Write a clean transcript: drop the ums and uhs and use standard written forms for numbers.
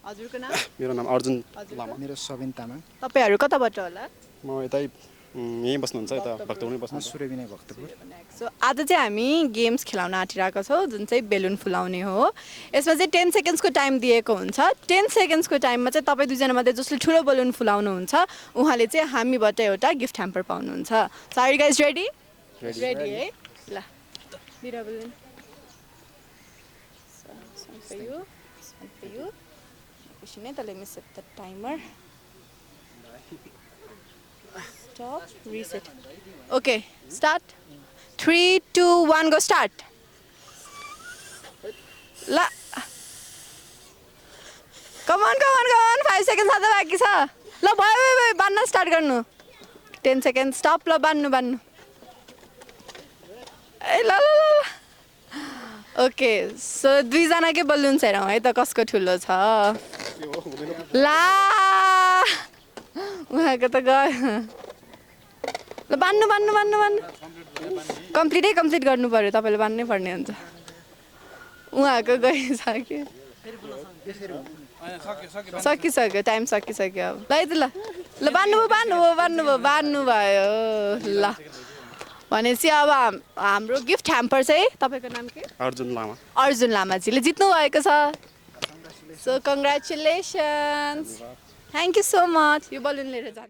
हजुरको नाम? मेरो नाम अर्जुन लामा। मेरो सबिन तामाङ। तपाईहरु कताबाट होला? म यतै यहीँ बस्नुहुन्छ यता भक्तपुरमै म बस्नुहुन्छ। सूर्य विनय भक्तपुर। सो आज चाहिँ हामी गेम्स खेलाउन आँटिरहेको छौँ जुन चाहिँ बेलुन फुलाउने हो। यसमा चाहिँ 10 सेकेन्ड्सको टाइम दिएको हुन्छ। 10 सेकेन्ड्सको टाइममा चाहिँ तपाईँ दुईजना मध्ये जसले ठुलो बेलुन फुलाउनुहुन्छ उहाँले चाहिँ हामीबाट एउटा गिफ्ट ह्याम्पर पाउनुहुन्छ। So are you guys ready? Ready है? ल बिरा balloon for you. This one for you. Let me set the timer. Stop. Reset. Okay. Start. 3, 2, 1, go start. La. Come on. 5 seconds आधा बाँकी छ। ल भयो बान्न स्टार्ट गर्नु। 10 seconds. Stop. ल बान्नु। ए ल। ओके सो दुईजनाकै बलुन्स हेरौँ है त कसको ठुलो छ। ला उहाँको त गयो। ल बान्नु कम्प्लिट गर्नु पर्यो तपाईँले बान्नै पर्ने हुन्छ। उहाँको गइसक्यो सकिसक्यो टाइम सकिसक्यो अब ल यति ल बान्नु भयो ल भनेपछि अब हाम्रो गिफ्ट ह्याम्पर चाहिँ तपाईँको नाम के? अर्जुन लामाजीले जित्नु भएको छ। So congratulations thank you so much. यो बलुन लिएर जानु।